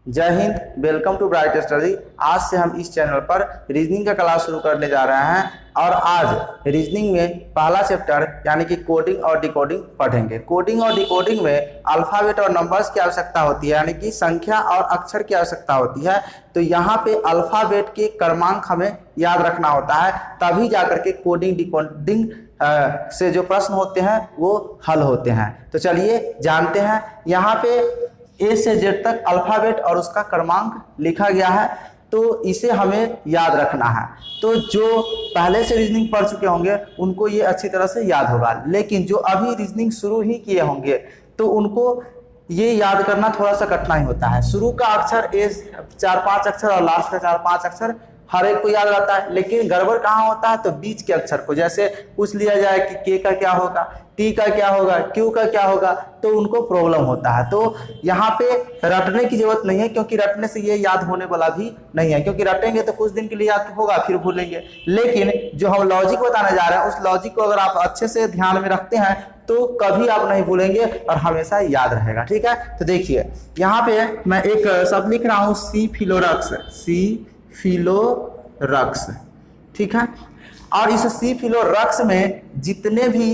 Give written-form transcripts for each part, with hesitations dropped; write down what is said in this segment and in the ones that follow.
जय Hind. Welcome to bright study. आज से हम इस चैनल पर रीजनिंग का क्लास शुरू करने जा रहे हैं और आज रीजनिंग में पहला चैप्टर यानी कि कोडिंग और डिकोडिंग पढ़ेंगे। कोडिंग और डिकोडिंग में अल्फ़ाबेट और नंबर्स की आवश्यकता होती है, यानी कि संख्या और अक्षर की आवश्यकता होती है। तो यहाँ पे अल्फ़ाबेट के क्रमांक हमें याद रखना होता है, तभी जाकर के कोडिंग डिकोडिंग से जो प्रश्न होते हैं वो हल होते हैं। तो चलिए जानते हैं। यहाँ पे ए से जेड तक अल्फ़ाबेट और उसका क्रमांक लिखा गया है, तो इसे हमें याद रखना है। तो जो पहले से रीजनिंग पढ़ चुके होंगे उनको ये अच्छी तरह से याद होगा, लेकिन जो अभी रीजनिंग शुरू ही किए होंगे तो उनको ये याद करना थोड़ा सा कठिनाई होता है। शुरू का अक्षर ए 4-5 अक्षर और लास्ट का 4-5 अक्षर हर एक को याद रहता है, लेकिन गड़बड़ कहाँ होता है तो बीच के अक्षर को। जैसे पूछ लिया जाए कि के का क्या होगा, टी का क्या होगा, क्यू का क्या होगा, तो उनको प्रॉब्लम होता है। तो यहाँ पे रटने की जरूरत नहीं है, क्योंकि रटने से ये याद होने वाला भी नहीं है, क्योंकि रटेंगे तो कुछ दिन के लिए याद होगा फिर भूलेंगे। लेकिन जो हम लॉजिक बताने जा रहे हैं उस लॉजिक को अगर आप अच्छे से ध्यान में रखते हैं तो कभी आप नहीं भूलेंगे और हमेशा याद रहेगा। ठीक है, तो देखिए यहाँ पे मैं एक शब्द लिख रहा हूँ, सी फिलोरक्स। सी फिलोरक्स, ठीक है। और इस सी फिलोरक्स में जितने भी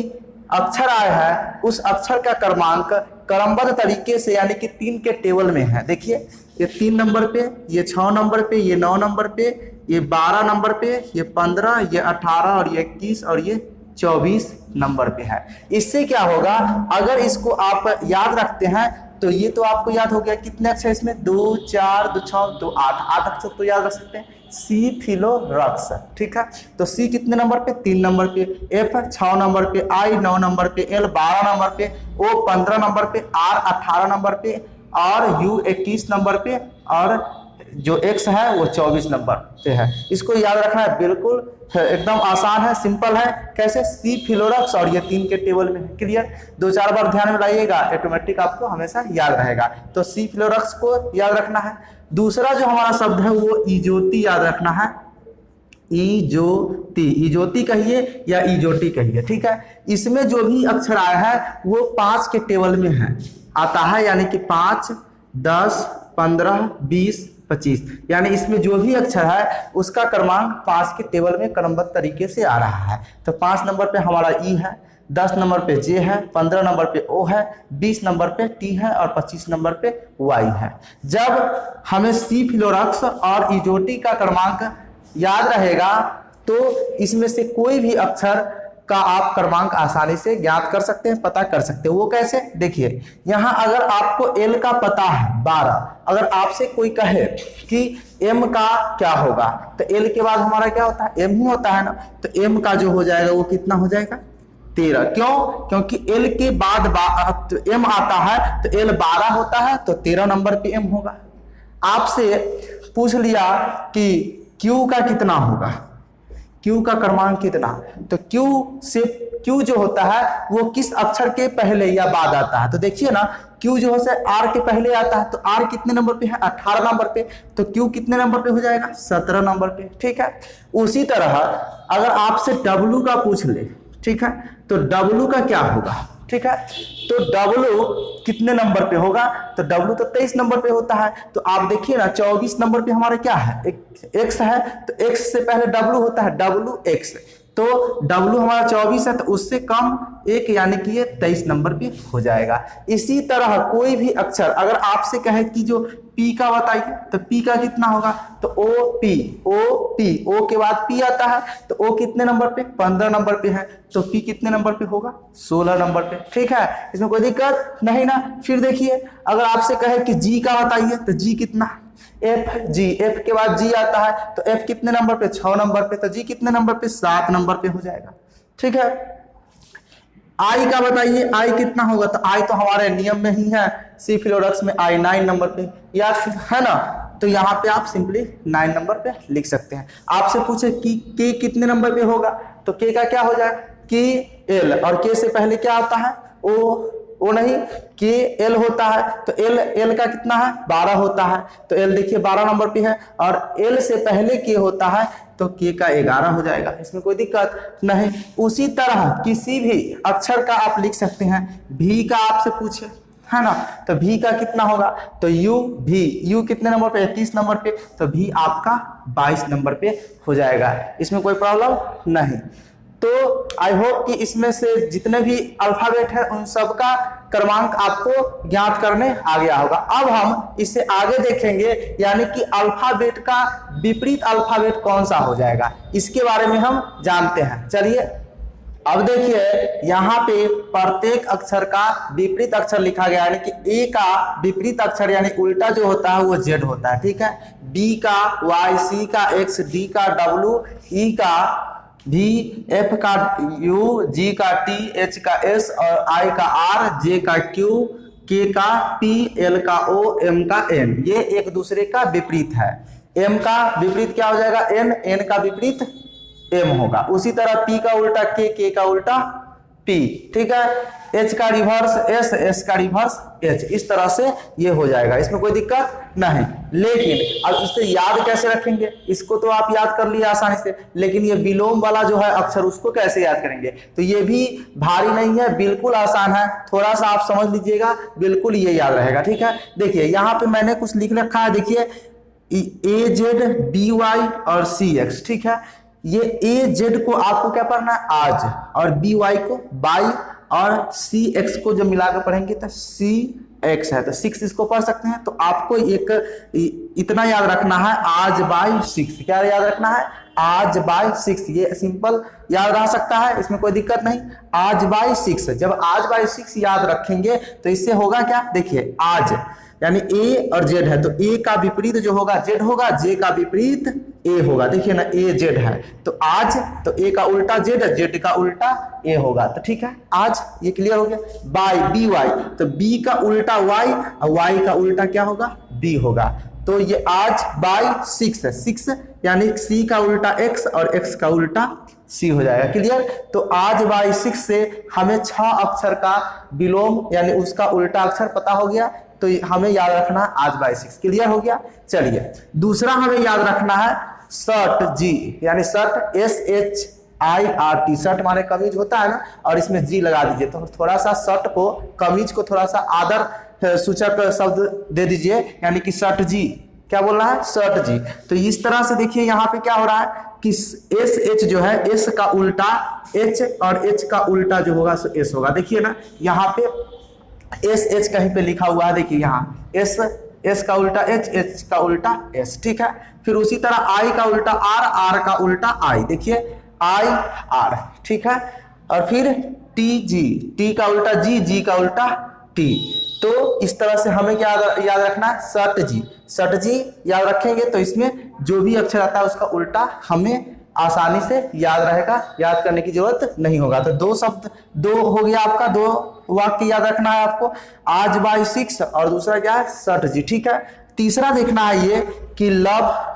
अक्षर आए हैं उस अक्षर का क्रमांक क्रमबद्ध तरीके से यानी कि 3 के टेबल में है। देखिए ये 3 नंबर पे, ये 6 नंबर पे, ये 9 नंबर पे, ये 12 नंबर पे, ये 15, ये 18 और ये 21 और ये 24 नंबर पे है। इससे क्या होगा, अगर इसको आप याद रखते हैं तो ये तो आपको याद हो गया। कितने अक्षर इसमें, 2 4 2 6 2 8 अक्षर तो याद रख सकते हैं। सी फिलोरक्स, ठीक है। तो सी कितने नंबर पे, 3 नंबर पे, एफ 6 नंबर पे, आई 9 नंबर पे, एल 12 नंबर पे, ओ 15 नंबर पे, आर 18 नंबर पे और यू 21 नंबर पे और जो एक्स है वो 24 नंबर पे है। इसको याद रखना है, बिल्कुल एकदम आसान है, सिंपल है। कैसे, सी फिलोरक्स और ये 3 के टेबल में है। क्लियर, 2-4 बार ध्यान में लाइएगा, ऑटोमेटिक आपको हमेशा याद रहेगा। तो सी फिलोरक्स को याद रखना है। दूसरा जो हमारा शब्द है वो इजोती याद रखना है। इजोती, इजोती कहिए या इजोटी कहिए, ठीक है। इसमें जो भी अक्षर आया है वो 5 के टेबल में है आता है, यानी कि 5 10 15 20 25, यानी इसमें जो भी अक्षर है उसका क्रमांक 5 के टेबल में क्रमबद्ध तरीके से आ रहा है। तो 5 नंबर पे हमारा ई है, 10 नंबर पे जे है, 15 नंबर पे ओ है, 20 नंबर पे टी है और 25 नंबर पे वाई है। जब हमें सी फिलोरक्स और इजोटी का क्रमांक याद रहेगा तो इसमें से कोई भी अक्षर का आप क्रमांक आसानी से ज्ञात कर सकते हैं, पता कर सकते हैं। वो कैसे, देखिए यहाँ अगर आपको एल का पता है 12, अगर आपसे कोई कहे कि एम का क्या होगा तो एल के बाद हमारा क्या होता है, एम ही होता है ना। तो एम का जो हो जाएगा वो कितना हो जाएगा, 13। क्यों, क्योंकि एल के बाद एम आता है तो एल 12 होता है तो 13 नंबर पे एम होगा। आपसे पूछ लिया कि क्यू का कितना होगा, क्यू का क्रमांक कितना, तो क्यू से क्यू जो होता है वो किस अक्षर के पहले या बाद आता है। तो देखिए ना, क्यू जो है आर के पहले आता है, तो आर कितने नंबर पे है, 18 नंबर पे, तो क्यू कितने नंबर पे हो जाएगा, 17 नंबर पे, ठीक है। उसी तरह अगर आपसे डब्लू का पूछ ले, ठीक है, तो डब्लू का क्या होगा, ठीक है। तो डब्लू कितने नंबर पे होगा, तो डब्लू तो 23 नंबर पे होता है। तो आप देखिए ना 24 नंबर पे हमारा क्या है, एक्स है, तो एक्स से पहले डब्लू होता है, डब्लू एक्स। तो डब्लू हमारा 24 है तो उससे कम एक, यानी कि ये 23 नंबर पे हो जाएगा। इसी तरह कोई भी अक्षर अगर आपसे कहे कि जो पी का बताइए तो पी का कितना होगा, तो ओ पी, ओ के बाद पी आता है, तो ओ कितने नंबर पे, 15 नंबर पे है, तो पी कितने नंबर पे होगा, 16 नंबर पे, ठीक है। इसमें कोई दिक्कत नहीं ना। फिर देखिए अगर आपसे कहे कि जी का बताइए तो जी कितना, एफ जी, एफ के बाद जी आता है तो एफ कितने नंबर पे, 6 नंबर पे, तो जी कितने नंबर पे, 7 नंबर पे हो जाएगा, ठीक है। आई का बताइए, आई कितना होगा, तो आई तो हमारे नियम में ही है, सी फिलोरक्स में आई 9 नंबर पे, या है ना, तो यहाँ पे आप सिंपली 9 नंबर पे लिख सकते हैं। आपसे पूछे कि के कितने नंबर पे होगा, तो के का क्या हो जाएगा, के एल, और के से पहले क्या आता है, ओ नहीं, के एल होता है, तो एल का कितना है, 12 होता है, तो एल देखिए 12 नंबर पे है, और एल से पहले के होता है तो के का 11 हो जाएगा। इसमें कोई दिक्कत नहीं। उसी तरह किसी भी अक्षर का आप लिख सकते हैं। भी का आपसे पूछे है ना। तो भी का कितना होगा, तो यू कितने नंबर पे, 30 नंबर पे, तो भी आपका 22 नंबर पे हो जाएगा। इसमें कोई प्रॉब्लम नहीं। तो आई होप कि इसमें से जितने भी अल्फाबेट है उन सब का क्रमांक आपको ज्ञात करने आ गया होगा। अब हम इससे आगे देखेंगे, यानी कि अल्फाबेट का विपरीत अल्फाबेट कौन सा हो जाएगा, इसके बारे में हम जानते हैं। चलिए अब देखिए, यहाँ पे प्रत्येक अक्षर का विपरीत अक्षर लिखा गया, यानी कि ए का विपरीत अक्षर यानी उल्टा जो होता है वो जेड होता है, ठीक है। बी का वाई, सी का एक्स, डी का डब्ल्यू, ई का भी, एफ का यू, जी का टी, एच का एस और आई का आर, जे का क्यू, के का पी, एल का ओ, एम का एन, ये एक दूसरे का विपरीत है। एम का विपरीत क्या हो जाएगा, एन, एन का विपरीत एम होगा। उसी तरह पी का उल्टा के का उल्टा पी, ठीक है। एच का रिवर्स एस, एस का रिवर्स एच, इस तरह से ये हो जाएगा, इसमें कोई दिक्कत नहीं। लेकिन अब इसे याद कैसे रखेंगे, इसको तो आप याद कर लिए आसानी से, लेकिन ये विलोम वाला जो है अक्षर उसको कैसे याद करेंगे, तो ये भी भारी नहीं है, बिल्कुल आसान है। थोड़ा सा आप समझ लीजिएगा, बिल्कुल ये याद रहेगा, ठीक है। देखिए यहाँ पे मैंने कुछ लिख रखा है, देखिए ए जेड बी वाई और सी एक्स, ठीक है। ये ए जेड को आपको क्या पढ़ना है, आज, और बी वाई को बाई, और सी एक्स को जब मिलाकर पढ़ेंगे तो सी एक्स है, तो 6 इसको पढ़ सकते हैं। तो आपको एक इतना याद रखना है, आज बाई 6, क्या याद रखना है, आज बाई 6, ये सिंपल याद रह सकता है, इसमें कोई दिक्कत नहीं। आज बाई 6, जब आज बाई 6 याद रखेंगे तो इससे होगा क्या, देखिए आज यानी ए और जेड है, तो ए का विपरीत जो होगा जेड होगा, जे का विपरीत ए होगा, देखिए ना ए जेड है, तो आज, तो ए का उल्टा जेड, जेड का उल्टा ए होगा, तो ठीक है आज, ये क्लियर हो गया। बाई बी वाई, तो बी का उल्टा वाई और वाई का उल्टा क्या होगा, बी होगा, तो ये आज बाई 6 है, 6 यानी सी का उल्टा एक्स और एक्स का उल्टा सी हो जाएगा, क्लियर। तो आज बाई 6 से हमें 6 अक्षर का विलोम यानी उसका उल्टा अक्षर पता हो गया, तो हमें याद रखना है आज बाई 6, क्लियर हो गया। चलिए दूसरा हमें याद रखना है शर्ट जी, यानी शर्ट SHIRT, शर्ट माने कमीज होता है ना, और इसमें जी लगा दीजिए, तो थोड़ा सा शर्ट को, कमीज को थोड़ा सा आदर सूचक शब्द दे दीजिए, यानी कि शर्ट जी, क्या बोल रहा है, शर्ट जी। तो इस तरह से देखिए यहाँ पे क्या हो रहा है कि SH जो है, S का उल्टा H और H का उल्टा जो होगा सो S होगा, देखिए ना यहाँ पे SH कहीं पे लिखा हुआ है, देखिए यहाँ S का उल्टा H, H का उल्टा S, ठीक है। फिर उसी तरह I का उल्टा R, R का उल्टा I, देखिए I R, ठीक है। और फिर T का उल्टा G का उल्टा T। तो इस तरह से हमें क्या याद रखना है, शर्ट जी याद रखेंगे तो इसमें जो भी अक्षर आता है उसका उल्टा हमें आसानी से याद रहेगा, याद करने की जरूरत नहीं होगा। तो 2 शब्द, 2 हो गया आपका, 2 वाक्य याद रखना है आपको, आज बाई 6 और दूसरा क्या है, शर्ट जी, ठीक है। तीसरा देखना है ये कि लव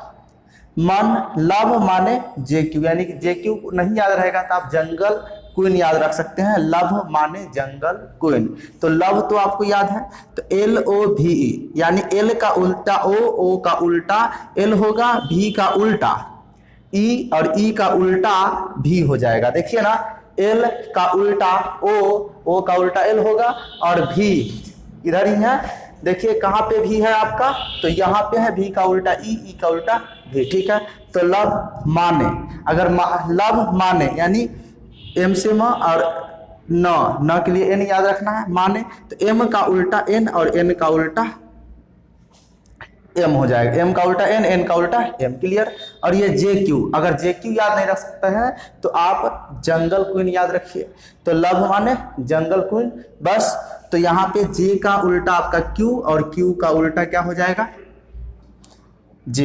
माने JQ, यानी कि JQ नहीं याद रहेगा तो आप जंगल क्वीन याद रख सकते हैं, लव माने जंगल क्वीन, तो लव तो आपको याद है, तो LOVE यानी L का उल्टा O का उल्टा L होगा, V का उल्टा E और E का उल्टा V हो जाएगा, देखिए ना L का उल्टा O का उल्टा L होगा, और V इधर ही है, देखिए कहाँ पे V है आपका, तो यहाँ पे है V का उल्टा E का उल्टा V, ठीक है। तो लव माने, अगर लव माने यानी M से म और न के लिए N याद रखना है, माने तो M का उल्टा N और N का उल्टा M हो जाएगा, M का उल्टा N का उल्टा M, क्लियर। और ये JQ, अगर JQ याद नहीं रख सकते हैं तो आप जंगल क्वीन याद रखिए, तो लव माने जंगल क्वीन, बस। तो यहाँ पे J का उल्टा आपका Q और Q का उल्टा क्या हो जाएगा, J,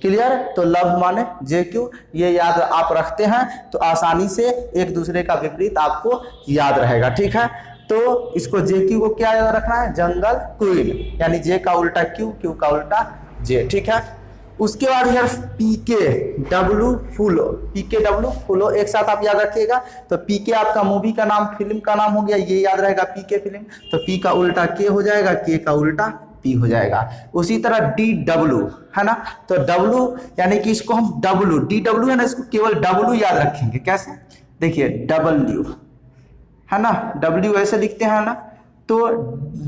क्लियर। तो लव माने JQ, ये याद आप रखते हैं तो आसानी से एक दूसरे का विपरीत आपको याद रहेगा, ठीक है। तो इसको JQ को क्या याद रखना है, जंगल क्वीन, यानी J का उल्टा Q, Q का उल्टा J, ठीक है। उसके बाद यार PKW फूलो एक साथ आप याद रखिएगा, तो PK आपका मूवी का नाम, फिल्म का नाम हो गया, ये याद रहेगा PK फिल्म, तो P का उल्टा K हो जाएगा, K का उल्टा P हो जाएगा। उसी तरह DW है ना, तो W यानी कि इसको हम DW है ना, इसको केवल W याद रखेंगे, कैसे, देखिए W है ना, W ऐसे लिखते हैं ना, तो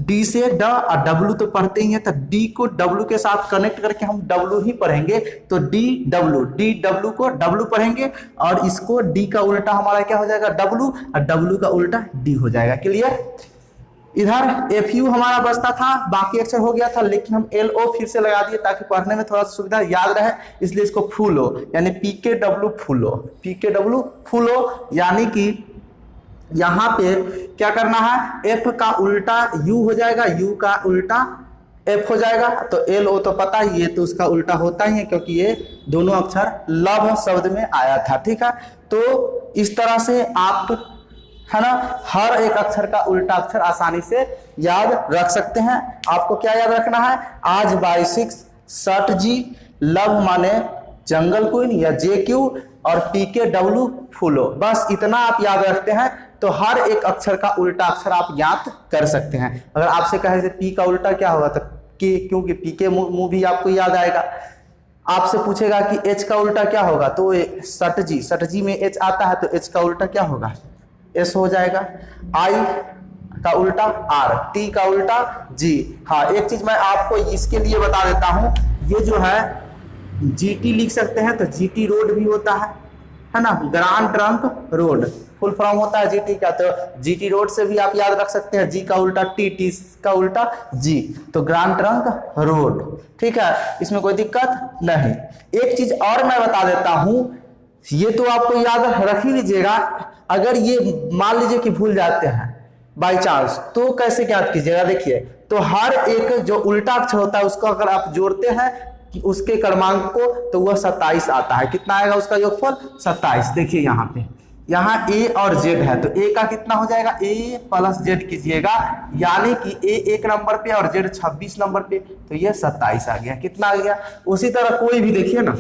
डी से ड और डब्लू तो पढ़ते ही है, तो डी को डब्लू के साथ कनेक्ट करके हम डब्लू ही पढ़ेंगे। तो डी डब्लू को डब्लू पढ़ेंगे और इसको डी का उल्टा हमारा क्या हो जाएगा, डब्लू, और डब्लू का उल्टा डी हो जाएगा। क्लियर। इधर एफ यू हमारा बचता था, बाकी अक्षर हो गया था, लेकिन हम एल ओ फिर से लगा दिए ताकि पढ़ने में थोड़ा सा सुविधा याद रहे, इसलिए इसको फूलो यानी पी के डब्लू फूलो, पी के डब्लू फूलो, यानी कि यहाँ पे क्या करना है, एफ का उल्टा यू हो जाएगा, यू का उल्टा एफ हो जाएगा। तो एल ओ तो पता ही है, तो उसका उल्टा होता ही है क्योंकि ये दोनों अक्षर लव शब्द में आया था। ठीक है, तो इस तरह से आप है ना हर एक अक्षर का उल्टा अक्षर आसानी से याद रख सकते हैं। आपको क्या याद रखना है, आज बाई 6 शर्ट जी, लव माने जंगल क्वीन या जे क्यू, और पी के डब्लू फूलो, बस इतना आप याद रखते हैं तो हर एक अक्षर का उल्टा अक्षर आप याद कर सकते हैं। अगर आपसे कहे पी का उल्टा क्या होगा तो के, क्योंकि पी के मुंह भी आपको याद आएगा। आपसे पूछेगा कि एच का उल्टा क्या होगा, तो सट जी में एच आता है, तो एच का उल्टा क्या होगा, एस हो जाएगा। आई का उल्टा आर, टी का उल्टा जी। हाँ, एक चीज मैं आपको इसके लिए बता देता हूं, ये जो है जीटी लिख सकते हैं, तो जीटी रोड भी होता है ना, grand trunk road full form होता है जीटी का, तो जीटी रोड से भी आप याद रख सकते हैं, जी का उल्टा टी, टी का उल्टा जी, तो ग्रांड ट्रंक रोड। ठीक है, इसमें कोई दिक्कत नहीं। एक चीज और मैं बता देता हूं, ये तो आपको याद रख ही लीजिएगा, अगर ये मान लीजिए कि भूल जाते हैं बाई चांस, तो कैसे याद कीजिएगा, देखिए, तो हर एक जो उल्टा अक्षर होता है उसको अगर आप जोड़ते हैं कि उसके क्रमांक को, तो वह 27 आता है। कितना आएगा उसका योगफल, 27। देखिए यहाँ पे, यहाँ ए और जेड है, तो ए का कितना हो जाएगा, ए प्लस जेड कीजिएगा, यानी कि ए 1 नंबर पे और जेड 26 नंबर पे, तो ये 27 आ गया। कितना आ गया। उसी तरह कोई भी देखिए ना,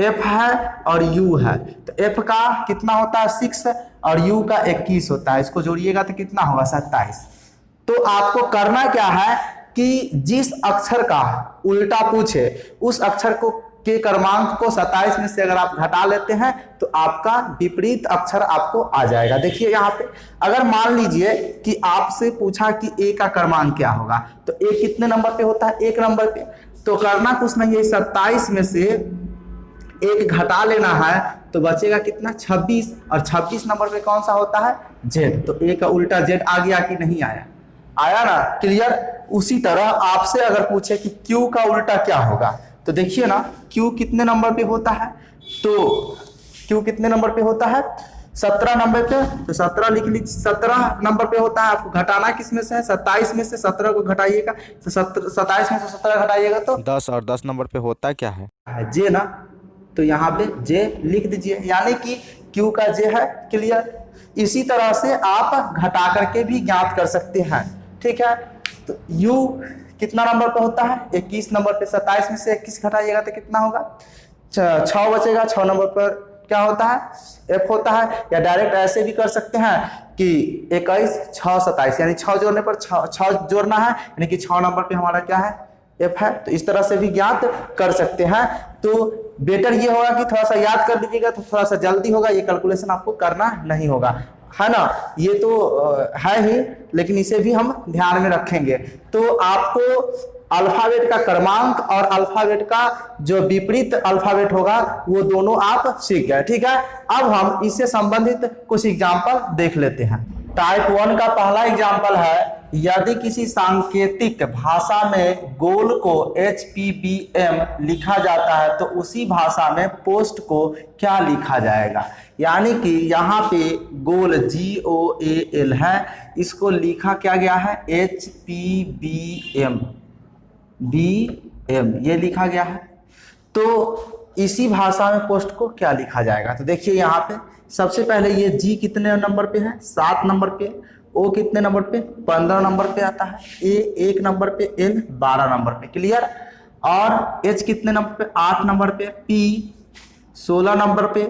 एफ है और यू है, तो एफ का कितना होता है 6 और यू का 21 होता है, इसको जोड़िएगा तो कितना होगा 27। तो आपको करना क्या है कि जिस अक्षर का उल्टा पूछे उस अक्षर को के क्रमांक को 27 में से अगर आप घटा लेते हैं तो आपका विपरीत अक्षर आपको आ जाएगा। देखिए यहाँ पे, अगर मान लीजिए कि आपसे पूछा कि ए का क्रमांक क्या होगा, तो ए कितने नंबर पे होता है, 1 नंबर पे, तो करना कुछ नहीं है, 27 में से 1 घटा लेना है, तो बचेगा कितना 26, और 26 नंबर पे कौन सा होता है, जेड, तो ए का उल्टा जेड आ गया कि नहीं आया, आया ना। क्लियर। उसी तरह आपसे अगर पूछे कि क्यू का उल्टा क्या होगा, तो देखिए ना, क्यू कितने नंबर पे होता है, तो क्यू कितने नंबर पे होता है, 17 नंबर पे, तो 17 लिख लीजिए, 17 नंबर पे होता है। आपको घटाना किसमें से है, 27 में से 17 को घटाइएगा, तो 27 में से 17 घटाइएगा तो 10, और 10 नंबर पे होता क्या है, जे ना, तो यहाँ पे जे लिख दीजिए, यानी कि क्यू का जे है। क्लियर। इसी तरह से आप घटा करके भी ज्ञात कर सकते हैं। ठीक है, तो यू कितना नंबर पे होता है, 21 नंबर पे, 27 में से 21 घटाइएगा तो कितना होगा, 6 बचेगा। 6 नंबर पर क्या होता है, एफ होता है, या डायरेक्ट ऐसे भी कर सकते हैं कि 21 6 27, यानी 6 जोड़ने पर 6 जोड़ना है, यानी कि 6 नंबर पे हमारा क्या है, एफ है। तो इस तरह से भी ज्ञात कर सकते हैं। तो बेटर ये होगा कि थोड़ा सा याद कर लीजिएगा, तो थोड़ा सा जल्दी होगा, ये कैलकुलेशन आपको करना नहीं होगा, है ना। ये तो है ही, लेकिन इसे भी हम ध्यान में रखेंगे। तो आपको अल्फाबेट का क्रमांक और अल्फाबेट का जो विपरीत अल्फाबेट होगा वो दोनों आप सीख गए। ठीक है, अब हम इससे संबंधित कुछ एग्जाम्पल देख लेते हैं। टाइप 1 का पहला एग्जाम्पल है, यदि किसी सांकेतिक भाषा में गोल को HPBM लिखा जाता है तो उसी भाषा में पोस्ट को क्या लिखा जाएगा। यानी कि यहाँ पे गोल GOAL है, इसको लिखा क्या गया है HPBM ये लिखा गया है। तो इसी भाषा में पोस्ट को क्या लिखा जाएगा, तो देखिए यहाँ पे सबसे पहले ये G कितने नंबर पे है, 7 नंबर पे, O कितने नंबर पे, 15 नंबर पे आता है, A 1 नंबर पे, L 12 नंबर पे। क्लियर। और H कितने नंबर पे, 8 नंबर पे, P 16 नंबर पे,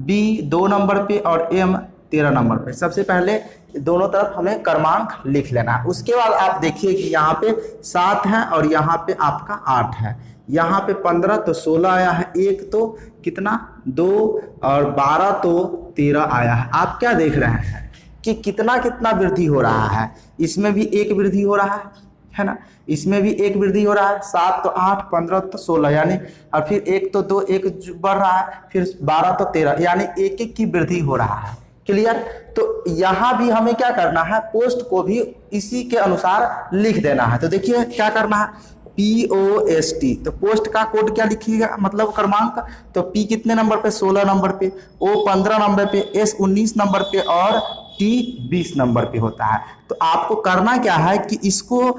B 2 नंबर पे, और M 13 नंबर पे। सबसे पहले दोनों तरफ हमें क्रमांक लिख लेना है। उसके बाद आप देखिए कि यहाँ पे 7 है और यहाँ पे आपका 8 है, यहाँ पे 15 तो 16 आया है, 1 तो कितना 2 और 12 तो 13 आया है। आप क्या देख रहे हैं कि कितना कितना वृद्धि हो रहा है। इसमें भी एक वृद्धि हो रहा है ना, इसमें भी एक वृद्धि हो रहा है, 7 तो 8, 15 तो 16 यानी, और फिर 1 तो 2, 1 बढ़ रहा है, फिर 12 तो 13 यानी एक एक की वृद्धि हो रहा है। क्लियर। तो यहाँ भी हमें क्या करना है, पोस्ट को भी इसी के अनुसार लिख देना है। तो देखिए क्या करना है, POST, तो पोस्ट का कोड क्या लिखिएगा, मतलब क्रमांक, तो P कितने नंबर पे, 16 नंबर पे, O 15 नंबर पे, S 19 नंबर पे और T 20 नंबर पे होता है। तो आपको करना क्या है कि इसको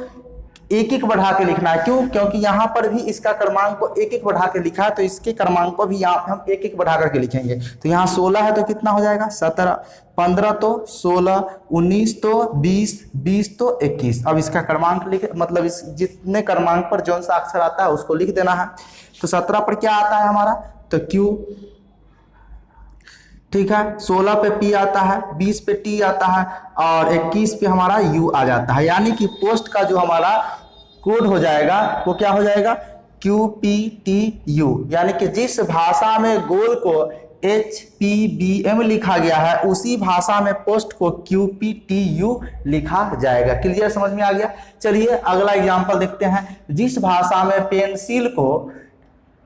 एक एक बढ़ा के लिखना है। क्यों? क्योंकि यहाँ पर भी इसका क्रमांक को एक एक बढ़ा के लिखा है, तो इसके क्रमांक को भी यहाँ पे हम एक एक बढ़ा करके लिखेंगे। तो यहाँ 16 है तो कितना हो जाएगा, 17, 15 तो 16, 19 तो 20, 20 तो 21। अब इसका क्रमांक लिख, मतलब इस जितने क्रमांक पर जौन सा अक्षर आता है उसको लिख देना है। तो 17 पर क्या आता है हमारा, तो Q, ठीक है, 16 पे P आता है, 20 पे T आता है और 21 पे हमारा U आ जाता है। यानी कि पोस्ट का जो हमारा कोड हो जाएगा वो क्या हो जाएगा, QPTU, यानी कि जिस भाषा में गोल को HPBM लिखा गया है उसी भाषा में पोस्ट को QPTU लिखा जाएगा। क्लियर, समझ में आ गया। चलिए अगला एग्जांपल देखते हैं। जिस भाषा में पेंसिल को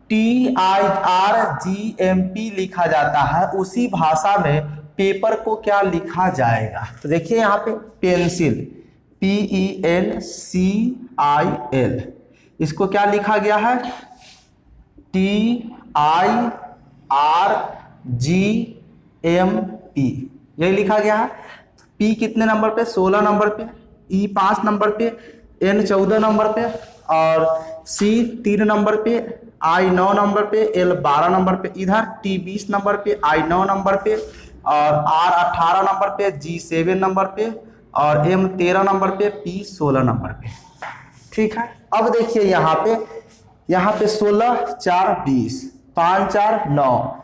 TIRGMP लिखा जाता है उसी भाषा में पेपर को क्या लिखा जाएगा। तो देखिए यहाँ पे पेंसिल PENCIL, इसको क्या लिखा गया है, TIRGMP, यही लिखा गया है। P कितने नंबर पे, 16 नंबर पे, E 5 नंबर पे, N 14 नंबर पे और C 3 नंबर पे, I 9 नंबर पे, L 12 नंबर पे, इधर T 20 नंबर पे, I 9 नंबर पे और R 18 नंबर पे, G 7 नंबर पे और M 13 नंबर पे, P 16 नंबर पे। ठीक है। अब देखिए यहाँ पे 16 4 20, 5 4 9,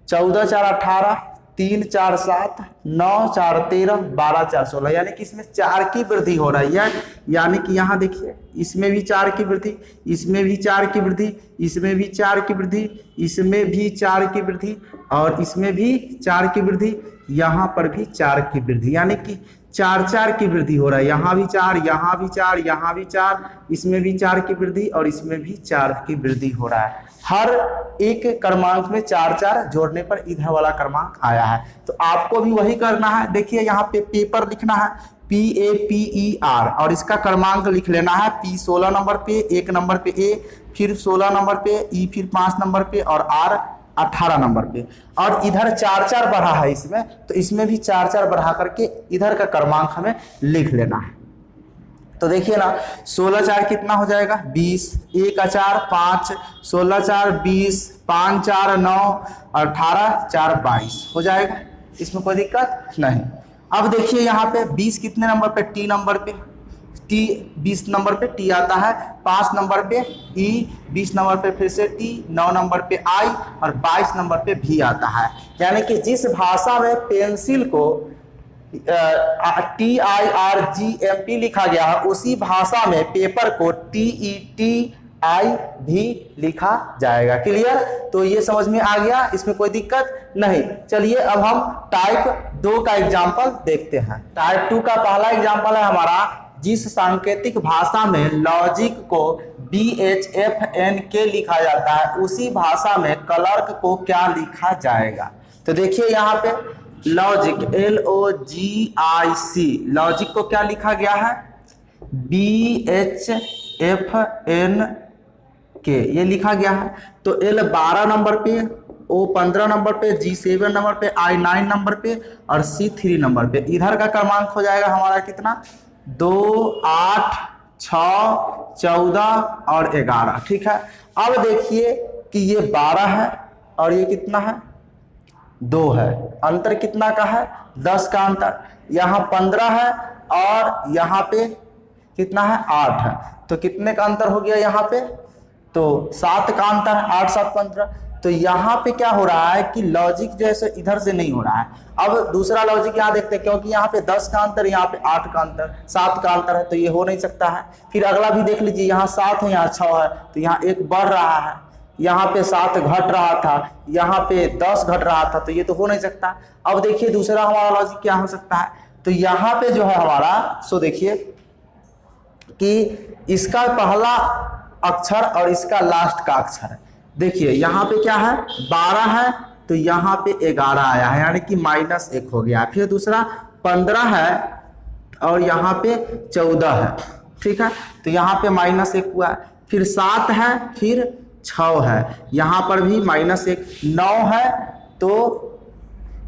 14 4 18, 3 4 7, 9 4 13, 12 4 16, यानी कि इसमें 4 की वृद्धि हो रही है। यानी कि यहाँ देखिए इसमें भी 4 की वृद्धि, इसमें भी 4 की वृद्धि, इसमें भी 4 की वृद्धि, इसमें भी 4 की वृद्धि और इसमें भी 4 की वृद्धि, यहाँ पर भी 4 की वृद्धि, यानी कि 4 की वृद्धि हो रहा है। यहाँ भी 4, यहाँ भी 4, यहाँ भी 4, इसमें भी 4 की वृद्धि और इसमें भी 4 की वृद्धि हो रहा है। हर एक क्रमांक में 4 जोड़ने पर इधर वाला क्रमांक आया है। तो आपको भी वही करना है। देखिए यहाँ पे पेपर लिखना है PAPER और इसका क्रमांक लिख लेना है। P 16 नंबर पे, 1 नंबर पे A, फिर 16 नंबर पे E, फिर 5 नंबर पे और R 18 नंबर पे। और इधर 4 बढ़ा है इसमें, तो इसमें भी 4 बढ़ा करके इधर का क्रमांक हमें लिख लेना है। तो देखिए ना 16 4 कितना हो जाएगा, 20, 1 4 5, 16 4 20, 5 4 9 और 18 4 22 हो जाएगा। इसमें कोई दिक्कत नहीं। अब देखिए यहाँ पे 20 कितने नंबर पे, T नंबर पे, T 20 नंबर पे T आता है, 5 नंबर पे E, 20 नंबर पे फिर से T, 9 नंबर पे I और 22 नंबर पे V आता है। यानी कि जिस भाषा में पेंसिल को TIRGMP लिखा गया है उसी भाषा में पेपर को TETI भी लिखा जाएगा। क्लियर। तो ये समझ में आ गया, इसमें कोई दिक्कत नहीं। चलिए अब हम टाइप 2 का एग्जाम्पल देखते हैं। टाइप 2 का पहला एग्जाम्पल है हमारा, जिस सांकेतिक भाषा में लॉजिक को BHFNK लिखा जाता है उसी भाषा में क्लर्क को क्या लिखा जाएगा। तो देखिए यहाँ पे लॉजिक LOGIC, लॉजिक को क्या लिखा गया है, BHFNK ये लिखा गया है। तो L 12 नंबर पे, O 15 नंबर पे, G 7 नंबर पे, I 9 नंबर पे और C 3 नंबर पे। इधर का क्रमांक हो जाएगा हमारा कितना, 2 8 6 14 और 11। ठीक है। अब देखिए कि ये 12 है और ये कितना है, 2 है। अंतर कितना का है, 10 का अंतर। यहाँ 15 है और यहाँ पे कितना है, 8 है। तो कितने का अंतर हो गया यहाँ पे, तो 7 का अंतर, 8 7 15। तो यहाँ पे क्या हो रहा है कि लॉजिक जो है इधर से नहीं हो रहा है। अब दूसरा लॉजिक यहाँ देखते हैं, क्योंकि यहाँ पे 10 का अंतर, यहाँ पे 8 का अंतर, 7 का अंतर है, तो ये हो नहीं सकता है। फिर अगला भी देख लीजिए, यहाँ 7 है, यहाँ 6 है, तो यहाँ 1 बढ़ रहा है, यहाँ पे 7 घट रहा था, यहाँ पे 10 घट रहा था, तो ये तो हो नहीं सकता। अब देखिए दूसरा हमारा लॉजिक क्या हो सकता है, तो यहाँ पे जो है हमारा, सो देखिए कि इसका पहला अक्षर और इसका लास्ट का अक्षर है। देखिए यहाँ पे क्या है, 12 है तो यहाँ पे 11 आया है, यानी कि -1 हो गया। फिर दूसरा 15 है और यहाँ पे 14 है, ठीक है, तो यहाँ पे -1 हुआ। फिर 7 है, फिर 6 है, यहाँ पर भी -1। 9 है तो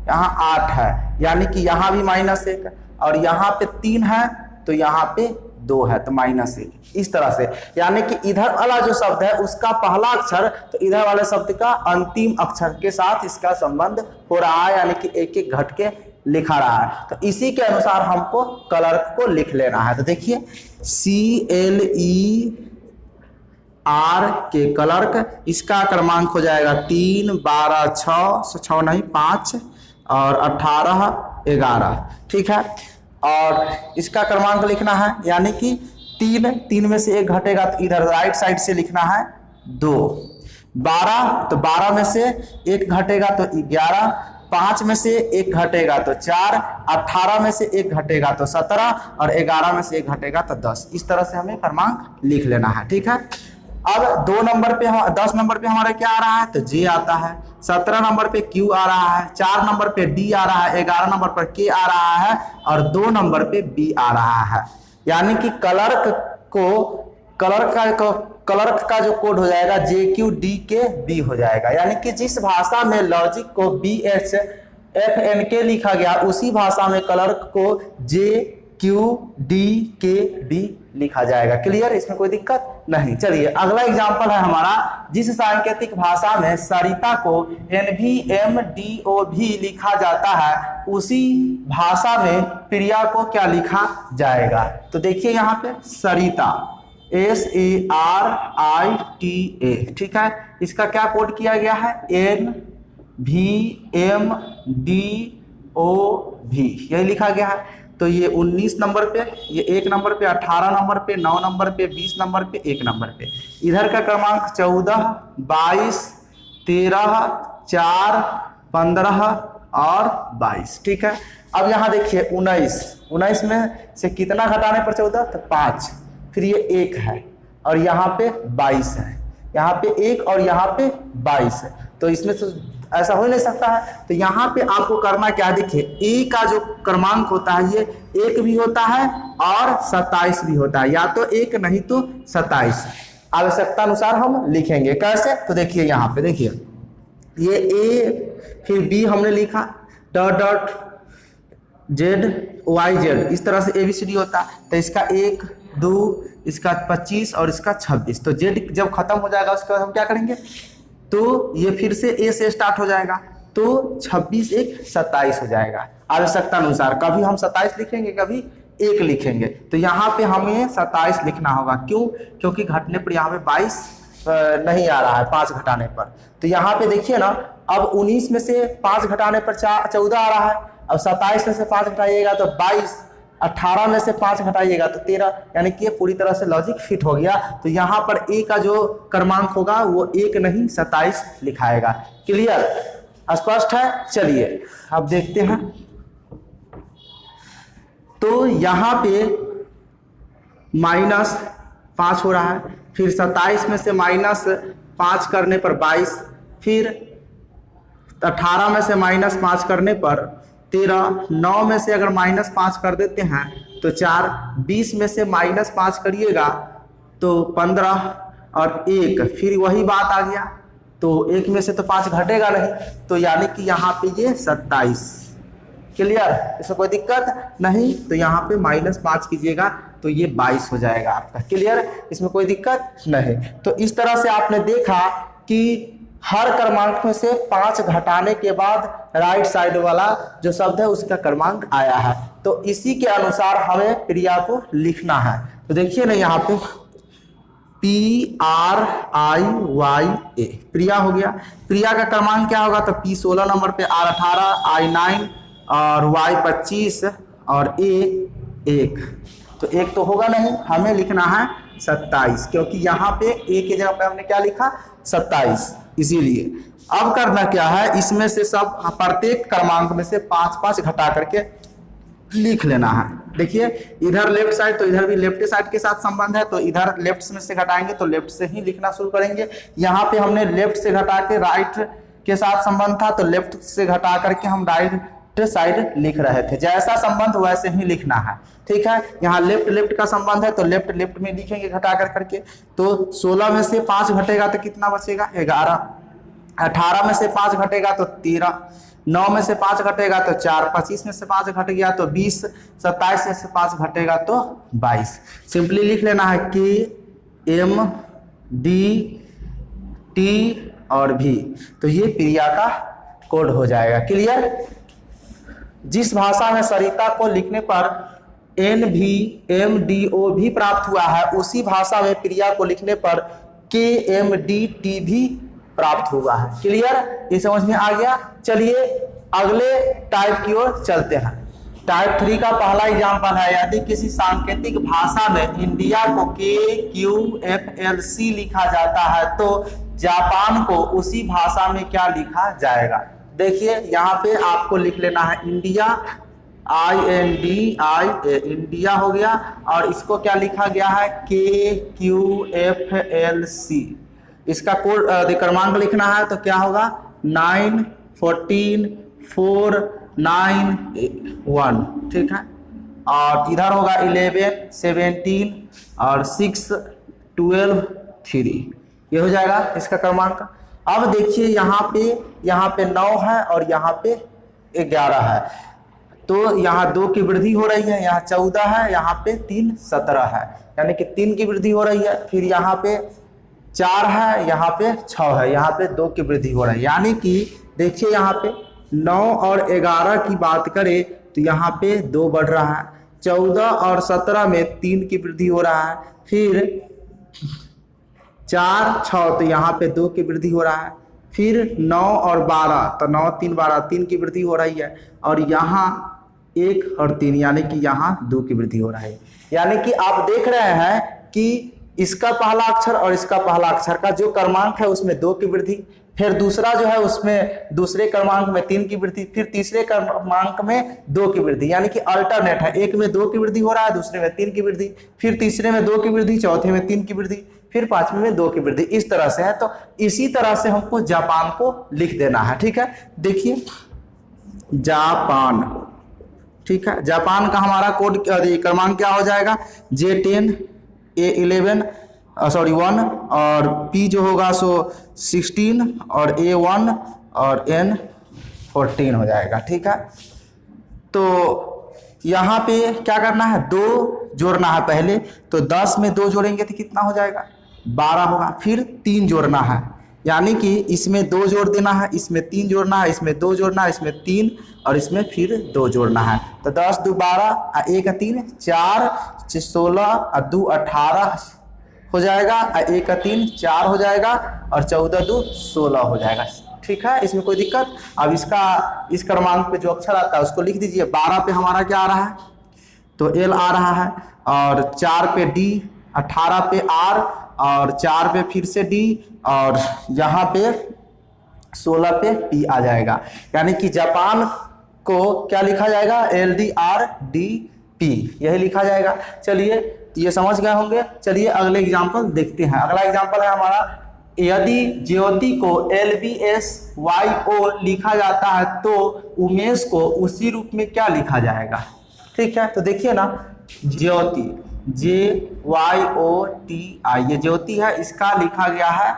यहाँ 8 है, यानी कि यहाँ भी -1 है। और यहाँ पे 3 है तो यहाँ पे 2 है, तो -1। इस तरह से, यानी कि इधर वाला जो शब्द है उसका पहला अक्षर तो इधर वाले शब्द का अंतिम अक्षर के साथ इसका संबंध हो रहा है, यानी कि एक एक घट के लिखा रहा है। तो इसी के अनुसार हमको कलर को लिख लेना है। तो देखिए CLER के क्लर्क, इसका क्रमांक हो जाएगा 3, 12, 6 नहीं 5 और 18, 11, ठीक है। और इसका क्रमांक लिखना है, यानी कि 3 में से 1 घटेगा तो इधर राइट साइड से लिखना है 2। 12 तो 12 में से 1 घटेगा तो 11, 5 में से 1 घटेगा तो 4, 18 में से 1 घटेगा तो 17 और 11 में से 1 घटेगा तो 10। इस तरह से हमें क्रमांक लिख लेना है, ठीक है। अब 10 नंबर पे हमारा क्या आ रहा है, तो J आता है। 17 नंबर पे Q आ रहा है, 4 नंबर पे D आ रहा है, 11 नंबर पर K आ रहा है और 2 नंबर पे B आ रहा है। यानी कि क्लर्क का जो कोड हो जाएगा JQDKB हो जाएगा। यानी कि जिस भाषा में लॉजिक को BHFNK लिखा गया उसी भाषा में क्लर्क को JQDKB लिखा जाएगा। क्लियर, इसमें कोई दिक्कत नहीं। चलिए अगला एग्जांपल है हमारा, जिस सांकेतिक भाषा में सरिता को NVMDOV लिखा जाता है उसी भाषा में प्रिया को क्या लिखा जाएगा। तो देखिए यहाँ पे सरिता SARITA, ठीक है, इसका क्या कोड किया गया है NVMDOV, यही लिखा गया है। तो ये 19 नंबर पे, ये 1 नंबर पे, 18 नंबर पे, 9 नंबर पे, 20 नंबर पे, 1 नंबर पे। इधर का क्रमांक 14, 22, 13, 4, 15 और 22, ठीक है। अब यहाँ देखिए 19 में से कितना घटाने पर 14, तो 5, फिर ये 1 है और यहाँ पे 22 है, यहाँ पे 1 और यहाँ पे 22 है, तो इसमें तो ऐसा हो नहीं सकता है। तो यहाँ पे आपको करना क्या, देखिए A का जो क्रमांक होता है ये 1 भी होता है और 27 भी होता है, या तो 1 नहीं तो 27। आवश्यकता अनुसार हम लिखेंगे, कैसे, तो देखिए यहाँ पे देखिए ये A फिर B हमने लिखा डॉट ZYZ, इस तरह से ABCD होता है। तो इसका 1, 2, इसका 25 और इसका 26। तो Z जब खत्म हो जाएगा उसके बाद हम क्या करेंगे, तो ये फिर से A से स्टार्ट हो जाएगा, तो 26 1 27 हो जाएगा। आवश्यकता अनुसार कभी हम 27 लिखेंगे, कभी 1 लिखेंगे। तो यहाँ पे हमें 27 लिखना होगा, क्यों, क्योंकि घटने पर यहाँ पे 22 नहीं आ रहा है 5 घटाने पर। तो यहाँ पे देखिए ना, अब 19 में से 5 घटाने पर 14 आ रहा है, अब 27 में से 5 घटाइएगा तो 22, 18 में से 5 घटाइएगा तो 13, यानी कि ये पूरी तरह से लॉजिक फिट हो गया। तो यहाँ पर A का जो क्रमांक होगा वो 1 नहीं 27 लिखाएगा। क्लियर, स्पष्ट है। चलिए अब देखते हैं। तो यहाँ पे -5 हो रहा है, फिर 27 में से -5 करने पर 22, फिर 18 में से -5 करने पर 13, 9 में से अगर -5 कर देते हैं तो 4, 20 में से -5 करिएगा तो 15 और 1, फिर वही बात आ गया, तो 1 में से तो 5 घटेगा नहीं, तो यानी कि यहाँ पे ये 27। क्लियर, इसमें कोई दिक्कत नहीं। तो यहाँ पे -5 कीजिएगा तो ये 22 हो जाएगा आपका। क्लियर, इसमें कोई दिक्कत नहीं। तो इस तरह से आपने देखा कि हर क्रमांक में से 5 घटाने के बाद राइट साइड वाला जो शब्द है उसका क्रमांक आया है। तो इसी के अनुसार हमें प्रिया को लिखना है। तो देखिए ना यहाँ पे PRIYA प्रिया हो गया। प्रिया का क्रमांक क्या होगा, तो P 16 नंबर पे, R 18, I 9 और Y 25 और A 1। तो 1 तो होगा नहीं, हमें लिखना है 27, क्योंकि यहाँ पे A की जगह पे हमने क्या लिखा 27, इसीलिए। अब करना क्या है, इसमें से सब प्रत्येक क्रमांक में से 5-5 घटा करके लिख लेना है। देखिए इधर लेफ्ट साइड तो इधर भी लेफ्ट साइड के साथ संबंध है, तो इधर लेफ्ट में से घटाएंगे तो लेफ्ट से ही लिखना शुरू करेंगे। यहाँ पे हमने लेफ्ट से घटा के राइट के साथ संबंध था, तो लेफ्ट से घटा करके हम राइट साइड लिख रहे थे। जैसा संबंध वैसे ही लिखना है, ठीक है। यहाँ लेफ्ट लेफ्ट का संबंध है तो लेफ्ट लेफ्ट में लिखेंगे घटा कर करके। तो 16 में से 5 घटेगा तो कितना बचेगा 11, 18 में से 5 घटेगा तो 13, 9 में से 5 घटेगा तो 4, 25 में से 5 घट गया तो 20, 27 में से 5 घटेगा तो 22। सिंपली लिख लेना है के एम डी टी और भी, तो ये प्रिया का कोड हो जाएगा। क्लियर। जिस भाषा में सरिता को लिखने पर NVMDO भी प्राप्त हुआ है, उसी भाषा में प्रिया को लिखने पर KMDT भी प्राप्त हुआ है। क्लियर, ये समझ में आ गया। चलिए अगले टाइप की ओर चलते हैं। टाइप 3 का पहला एग्जाम्पल है, यदि किसी सांकेतिक भाषा में इंडिया को KQFLC लिखा जाता है तो जापान को उसी भाषा में क्या लिखा जाएगा। देखिए यहाँ पे आपको लिख लेना है इंडिया, INDIA, इंडिया हो गया, और इसको क्या लिखा गया है KQFLC। इसका कोड क्रमांक लिखना है तो क्या होगा 9 14 4 9 1, ठीक है। और इधर होगा 11 17 और 6 12 3, ये हो जाएगा इसका क्रमांक। अब देखिए यहाँ पे 9 है और यहाँ पे 11 है, तो यहाँ 2 की वृद्धि हो रही है, यहाँ 14 है, यहाँ पे 3 17 है, यानी कि 3 की वृद्धि हो रही है। फिर यहाँ पे 4 है, यहाँ पे 6 है, यहाँ पे 2 की वृद्धि हो रही है। यानी कि देखिए यहाँ पे 9 और 11 की बात करें तो यहाँ पे 2 बढ़ रहा है, 14 और 17 में 3 की वृद्धि हो रहा है, फिर 4 6 तो यहाँ पे 2 की वृद्धि हो रहा है, फिर 9 और 12 तो 9 3 12 3 की वृद्धि हो रही है, और यहाँ 1 और 3 यानी कि यहाँ 2 की वृद्धि हो रहा है। यानी कि आप देख रहे हैं कि इसका पहला अक्षर और इसका पहला अक्षर का जो क्रमांक है उसमें 2 की वृद्धि, फिर दूसरा जो है उसमें दूसरे क्रमांक में 3 की वृद्धि, फिर तीसरे क्रमांक में 2 की वृद्धि, यानी कि अल्टरनेट है। एक में 2 की वृद्धि हो रहा है, दूसरे में 3 की वृद्धि, फिर तीसरे में 2 की वृद्धि, चौथे में 3 की वृद्धि, फिर पांचवें में 2 की वृद्धि, इस तरह से है। तो इसी तरह से हमको जापान को लिख देना है, ठीक है। देखिए जापान, ठीक है। जापान का हमारा कोड क्रमांक क्या हो जाएगा J10 A11 सॉरी 1, और P जो होगा सो 16 और A1 और N 14 हो जाएगा, ठीक है। तो यहाँ पे क्या करना है 2 जोड़ना है पहले, तो 10 में 2 जोड़ेंगे तो कितना हो जाएगा 12 होगा, फिर 3 जोड़ना है, यानी कि इसमें 2 जोड़ देना है, इसमें 3 जोड़ना है, इसमें 2 जोड़ना है, इसमें 3 और इसमें फिर 2 जोड़ना है। तो 10 2 12 1 3 4 16 और 2 18 हो जाएगा, 1 3 4 हो जाएगा, और 14 2 16 हो जाएगा, ठीक है। इसमें कोई दिक्कत। अब इसका इस क्रमांक पे जो अक्षर आता है उसको लिख दीजिए। 12 पे हमारा क्या आ रहा है तो L आ रहा है, और 4 पे D, 18 पे R, और 4 पे फिर से D, और यहाँ पे 16 पे P आ जाएगा। यानी कि जापान को क्या लिखा जाएगा LDRDP, यही लिखा जाएगा। चलिए ये समझ गए होंगे। चलिए अगले एग्जाम्पल देखते हैं। अगला एग्जाम्पल है हमारा, यदि ज्योति को LBSYO लिखा जाता है तो उमेश को उसी रूप में क्या लिखा जाएगा, ठीक है। तो देखिए ना, ज्योति JYOTI, ये ज्योति है, इसका लिखा गया है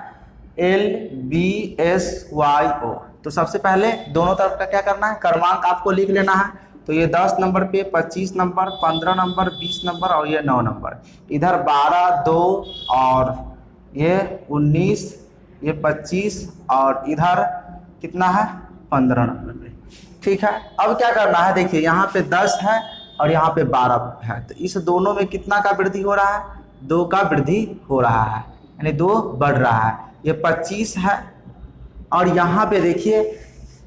LBSYO। तो सबसे पहले दोनों तरफ का क्या करना है, क्रमांक आपको लिख लेना है। तो ये 10 नंबर पे 25 नंबर, 15 नंबर, 20 नंबर, और ये 9 नंबर। इधर 12 2 और ये 19, ये 25, और इधर कितना है 15 नंबर पे, ठीक है। अब क्या करना है, देखिए यहाँ पे 10 है और यहाँ पे 12 है, तो इस दोनों में कितना का वृद्धि हो रहा है 2 का वृद्धि हो रहा है, यानी 2 बढ़ रहा है। ये 25 है, और यहाँ पे देखिए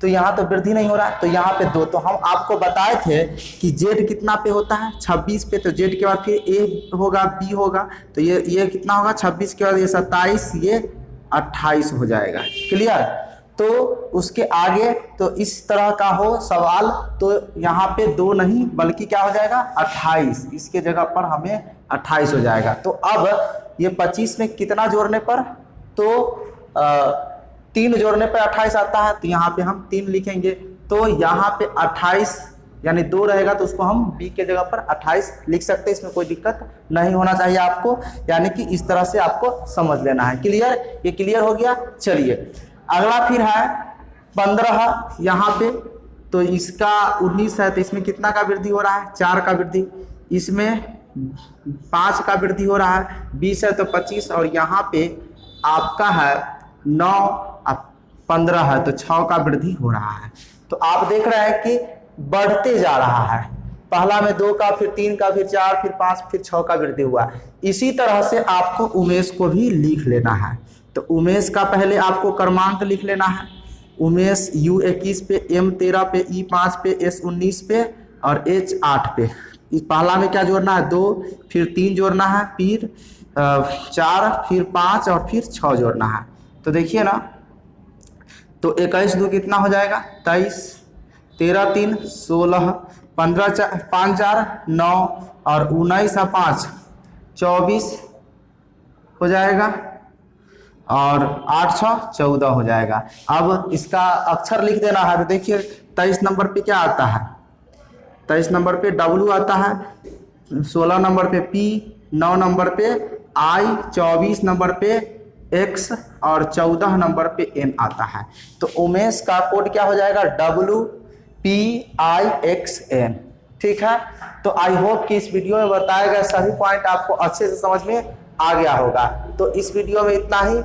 तो यहाँ तो वृद्धि नहीं हो रहा है, तो यहाँ पे 2। तो हम आपको बताए थे कि Z कितना पे होता है 26 पे, तो Z के बाद फिर A होगा, B होगा, तो ये कितना होगा 26 के बाद ये 27, ये 28 हो जाएगा। क्लियर। तो उसके आगे तो इस तरह का हो सवाल तो यहाँ पे 2 नहीं बल्कि क्या हो जाएगा 28, इसके जगह पर हमें 28 हो जाएगा। तो अब ये 25 में कितना जोड़ने पर, तो 3 जोड़ने पर 28 आता है, तो यहाँ पे हम 3 लिखेंगे। तो यहाँ पे 28 यानी 2 रहेगा तो उसको हम b के जगह पर 28 लिख सकते हैं, इसमें कोई दिक्कत नहीं होना चाहिए आपको, यानी कि इस तरह से आपको समझ लेना है। क्लियर, ये क्लियर हो गया। चलिए अगला फिर है 15 यहाँ पे, तो इसका 19 है तो इसमें कितना का वृद्धि हो रहा है, 4 का वृद्धि, इसमें 5 का वृद्धि हो रहा है, 20 है तो 25 और यहाँ पे आपका है 9, अब 15 है तो 6 का वृद्धि हो रहा है। तो आप देख रहे हैं कि बढ़ते जा रहा है, पहला में 2 का, फिर 3 का, फिर 4, फिर 5, फिर 6 का वृद्धि हुआ। इसी तरह से आपको उमेश को भी लिख लेना है। तो उमेश का पहले आपको क्रमांक लिख लेना है। उमेश U21 पे, M13 पे, E5 पे, S19 पे और H8 पे। इस पहला में क्या जोड़ना है 2, फिर 3 जोड़ना है, फिर 4, फिर 5 और फिर 6 जोड़ना है। तो देखिए ना, तो 21 2 कितना हो जाएगा 23, 13 3 16, 15 5 4 9 और 19 और 5 24 हो जाएगा और 8 6 14 हो जाएगा। अब इसका अक्षर लिख देना है। तो देखिए 23 नंबर पे क्या आता है, 23 नंबर पे W आता है, 16 नंबर पे P, 9 नंबर पे I, 24 नंबर पे X और 14 नंबर पे N आता है। तो उमेश का कोड क्या हो जाएगा WPIXN। ठीक है, तो आई होप कि इस वीडियो में बताए गए सभी पॉइंट आपको अच्छे से समझ में आ गया होगा। तो इस वीडियो में इतना ही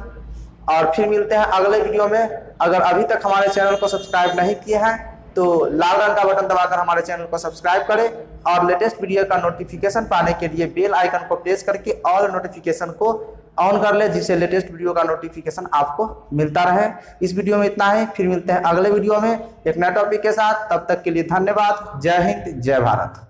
और फिर मिलते हैं अगले वीडियो में। अगर अभी तक हमारे चैनल को सब्सक्राइब नहीं किए हैं तो लाल रंग का बटन दबाकर हमारे चैनल को सब्सक्राइब करें और लेटेस्ट वीडियो का नोटिफिकेशन पाने के लिए बेल आइकन को प्रेस करके ऑल नोटिफिकेशन को ऑन कर ले, जिससे लेटेस्ट वीडियो का नोटिफिकेशन आपको मिलता रहे। इस वीडियो में इतना ही, फिर मिलते हैं अगले वीडियो में एक नए टॉपिक के साथ। तब तक के लिए धन्यवाद। जय हिंद, जय भारत।